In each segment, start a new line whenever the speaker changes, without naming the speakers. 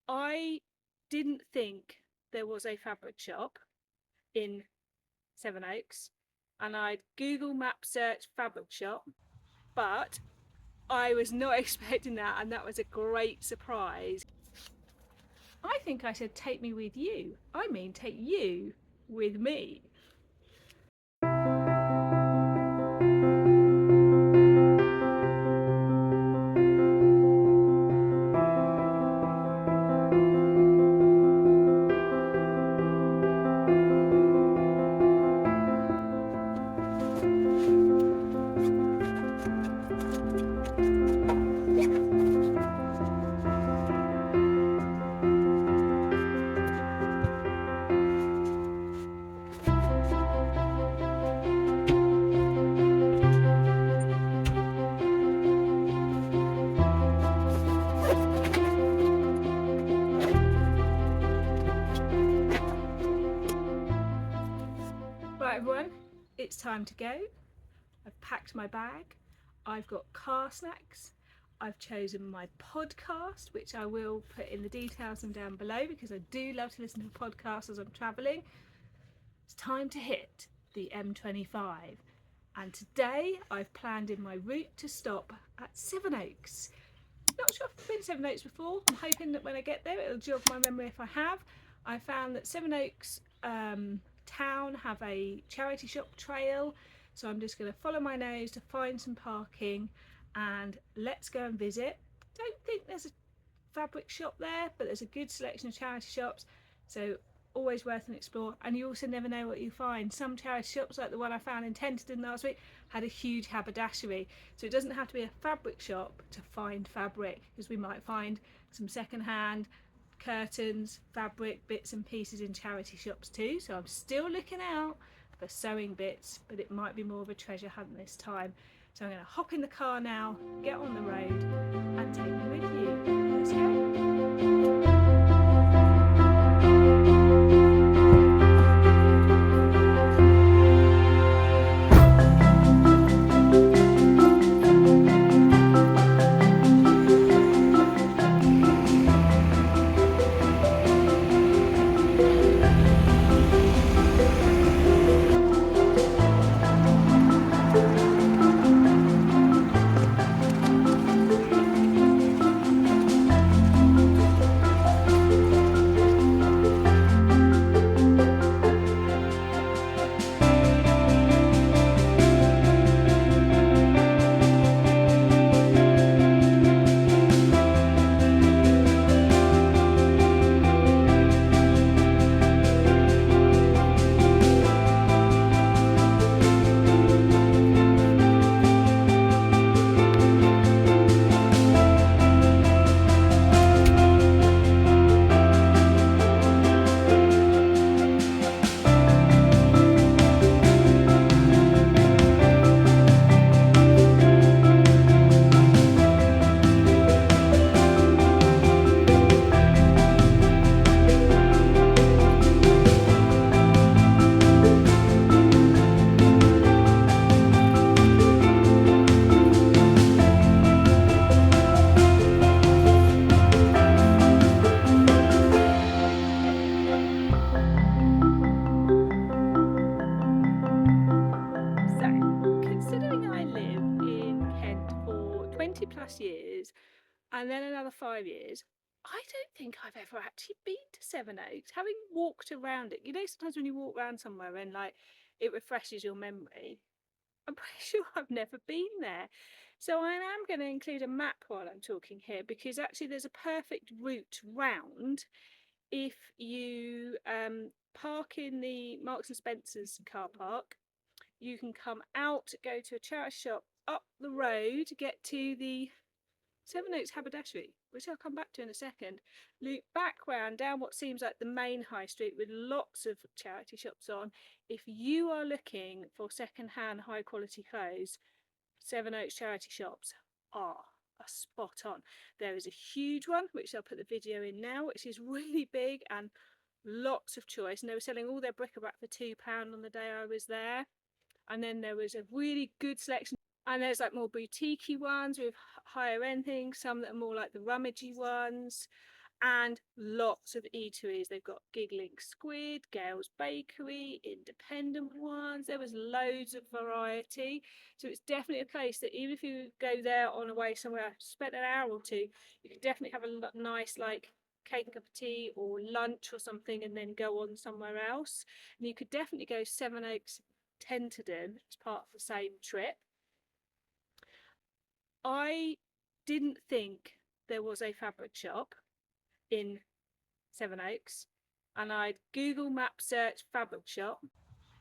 I didn't think there was a fabric shop in Sevenoaks, and I'd Google Map search fabric shop, but I was not expecting that, and that was a great surprise. I think I said take me with you. I mean take you with me. Right everyone, it's time to go. I've packed my bag, I've got car snacks, I've chosen my podcast, which I will put in the details and down below because I do love to listen to podcasts as I'm travelling. It's time to hit the M25, and today I've planned in my route to stop at Sevenoaks. Not sure if I've been to Sevenoaks before. I'm hoping that when I get there it'll jog my memory if I have. I found that Sevenoaks town have a charity shop trail, so I'm just going to follow my nose to find some parking and let's go and visit. Don't think there's a fabric shop there, but there's a good selection of charity shops, so always worth an explore. And you also never know what you find. Some charity shops, like the one I found in Tenterden last week, had a huge haberdashery, so it doesn't have to be a fabric shop to find fabric, because we might find some second-hand curtains, fabric bits and pieces in charity shops too. So I'm still looking out for sewing bits, but it might be more of a treasure hunt this time. So I'm going to hop in the car now, get on the road and take me with you. Let's go. Considering I live in Kent for 20 plus years and then another 5 years, I don't think I've ever actually been to Sevenoaks. Having walked around it, you know, sometimes when you walk around somewhere and like it refreshes your memory, I'm pretty sure I've never been there. So I am going to include a map while I'm talking here, because actually there's a perfect route round if you park in the Marks and Spencer's car park. You can come out, go to a charity shop up the road, get to the Sevenoaks haberdashery, which I'll come back to in a second, loop back round down what seems like the main high street with lots of charity shops on. If you are looking for second-hand high quality clothes, Sevenoaks charity shops are a spot on. There is a huge one, which I'll put the video in now, which is really big and lots of choice, and they were selling all their bric-a-brac for £2 on the day I was there. And then there was a really good selection, and there's like more boutiquey ones with higher end things, some that are more like the rummagey ones, and lots of eateries. They've got Giggling Squid, Gail's Bakery, independent ones. There was loads of variety. So it's definitely a place that even if you go there on a way somewhere, spent an hour or two, you could definitely have a nice like cake and cup of tea or lunch or something and then go on somewhere else. And you could definitely go Sevenoaks, Tenterden as part of the same trip. I didn't think there was a fabric shop in Sevenoaks, and I'd Google map search fabric shop,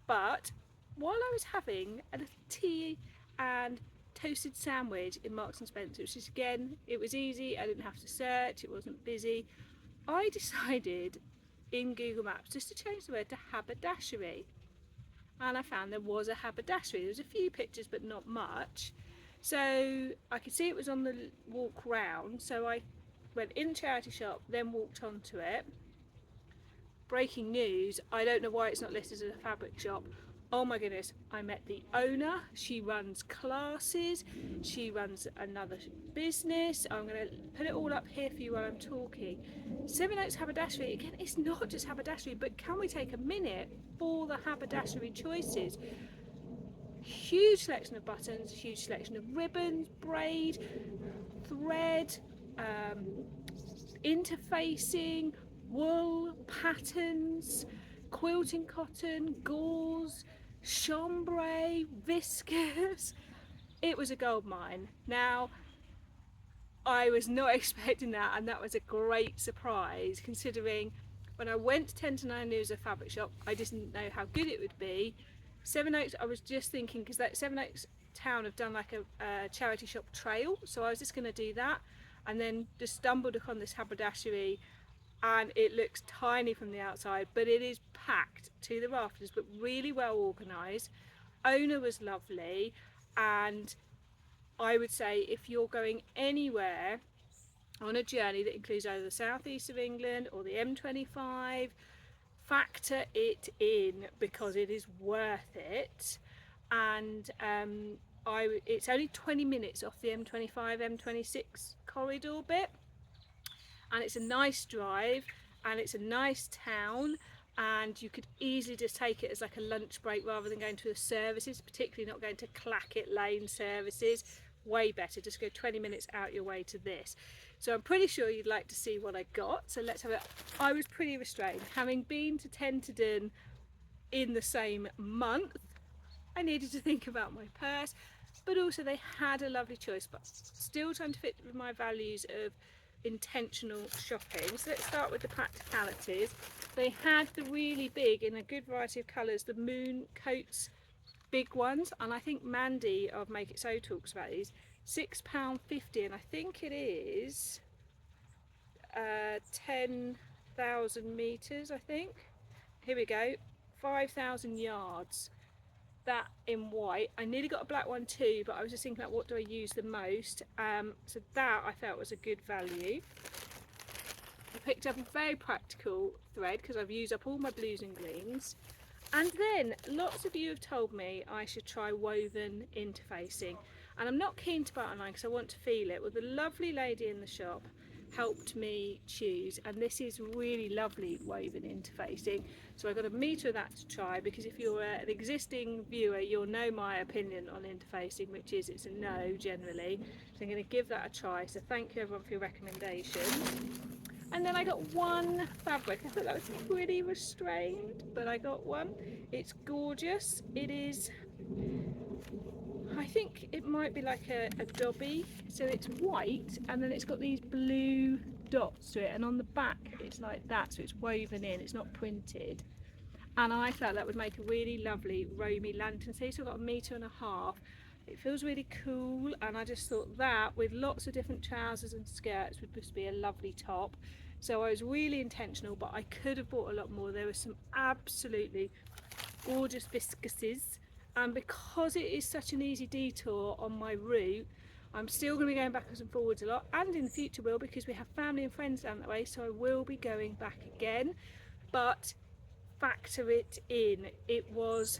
but while I was having a little tea and toasted sandwich in Marks and Spencer, which is again, it was easy, I didn't have to search, it wasn't busy, I decided in Google Maps just to change the word to haberdashery, and I found there was a haberdashery. There was a few pictures but not much, so I could see it was on the walk round, so I went in the charity shop, then walked onto it. Breaking news, I don't know why it's not listed as a fabric shop. Oh my goodness, I met the owner. She runs classes, she runs another business. I'm going to put it all up here for you while I'm talking. Sevenoaks Haberdashery, again, it's not just haberdashery, but can we take a minute for the haberdashery choices? Huge selection of buttons, huge selection of ribbons, braid, thread, interfacing, wool, patterns, quilting cotton, gauze, chambray, viscose. It was a gold mine. Now, I was not expecting that, and that was a great surprise considering when I went to Tenton I knew it was a fabric shop. I didn't know how good it would be. Sevenoaks, I was just thinking, because that Sevenoaks town have done like a charity shop trail, so I was just going to do that, and then just stumbled upon this haberdashery, and it looks tiny from the outside, but it is packed to the rafters, but really well organised. Owner was lovely, and I would say if you're going anywhere on a journey that includes either the southeast of England or the M25, factor it in because it is worth it. And it's only 20 minutes off the M25 M26 corridor bit, and it's a nice drive and it's a nice town, and you could easily just take it as like a lunch break rather than going to the services, particularly not going to Clackett Lane services. Way better, just go 20 minutes out your way to this. So I'm pretty sure you'd like to see what I got, so let's have it. I was pretty restrained, having been to Tenterden in the same month. I needed to think about my purse, but also they had a lovely choice, but still trying to fit with my values of intentional shopping. So let's start with the practicalities. They had the really big, in a good variety of colours, the moon coats, big ones, and I think Mandy of Make It So talks about these. £6.50, and I think it is 10,000 metres, I think. Here we go, 5,000 yards. That in white. I nearly got a black one too, but I was just thinking about what do I use the most. So that I felt was a good value. I picked up a very practical thread because I've used up all my blues and greens. And then lots of you have told me I should try woven interfacing, and I'm not keen to buy it online because I want to feel it. Well, the lovely lady in the shop helped me choose, and this is really lovely woven interfacing, so I got a metre of that to try, because if you're an existing viewer you'll know my opinion on interfacing, which is it's a no generally, so I'm going to give that a try. So thank you everyone for your recommendation. And then I got one fabric. I thought that was pretty restrained, but I got one. It's gorgeous. It is, I think it might be like a dobby. So it's white, and then it's got these blue dots to it, and on the back it's like that, so it's woven in, it's not printed. And I felt that would make a really lovely roamy lantern sleeve. So I've got 1.5 meters. It feels really cool, and I just thought that with lots of different trousers and skirts would just be a lovely top. So I was really intentional, but I could have bought a lot more. There were some absolutely gorgeous viscoses, and because it is such an easy detour on my route, I'm still going to be going backwards and forwards a lot, and in the future will, because we have family and friends down that way, so I will be going back again. But factor it in, it was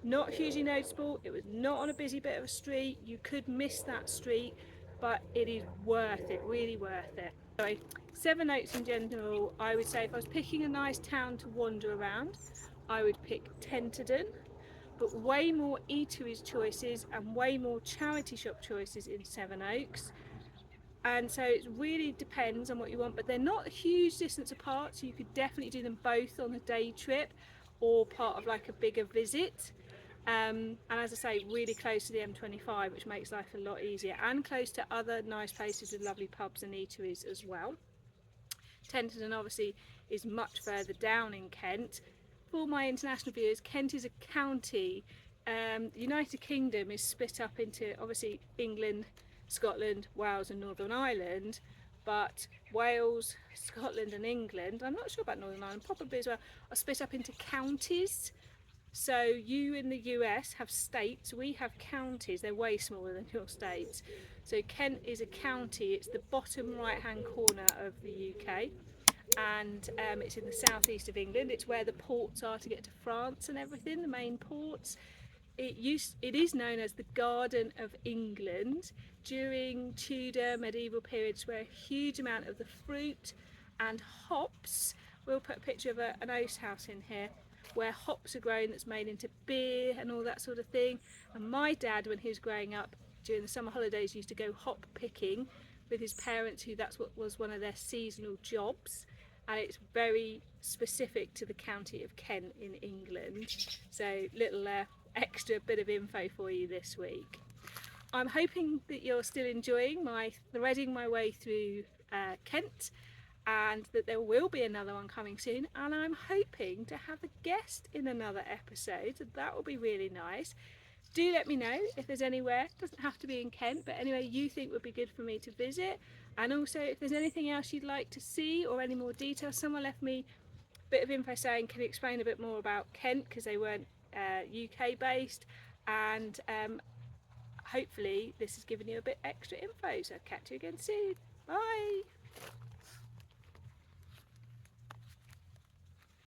not hugely noticeable, it was not on a busy bit of a street, you could miss that street, but it is worth it, really worth it. Sorry, Sevenoaks in general, I would say if I was picking a nice town to wander around, I would pick Tenterden, but way more eateries choices and way more charity shop choices in Sevenoaks. And so it really depends on what you want, but they're not a huge distance apart, so you could definitely do them both on a day trip or part of like a bigger visit. And as I say, really close to the M25, which makes life a lot easier, and close to other nice places with lovely pubs and eateries as well. Tenterden obviously is much further down in Kent. For my international viewers, Kent is a county. The United Kingdom is split up into obviously England, Scotland, Wales and Northern Ireland, but Wales, Scotland and England, I'm not sure about Northern Ireland, probably as well, are split up into counties. So you in the US have states, we have counties, they're way smaller than your states. So Kent is a county, it's the bottom right hand corner of the UK, and it's in the southeast of England. It's where the ports are to get to France and everything, the main ports. It is known as the Garden of England. During Tudor medieval periods, where a huge amount of the fruit and hops, we'll put a picture of an oat house in here, where hops are grown that's made into beer and all that sort of thing. And my dad, when he was growing up during the summer holidays, used to go hop picking with his parents, who that's what was one of their seasonal jobs. And it's very specific to the county of Kent in England. So little extra bit of info for you this week. I'm hoping that you're still enjoying my threading my way through Kent, and that there will be another one coming soon, and I'm hoping to have a guest in another episode, so that will be really nice. Do let me know if there's anywhere, it doesn't have to be in Kent, but anyway you think would be good for me to visit, and also if there's anything else you'd like to see or any more details. Someone left me a bit of info saying can you explain a bit more about Kent, because they weren't UK based, and hopefully this has given you a bit extra info. So catch you again soon. Bye.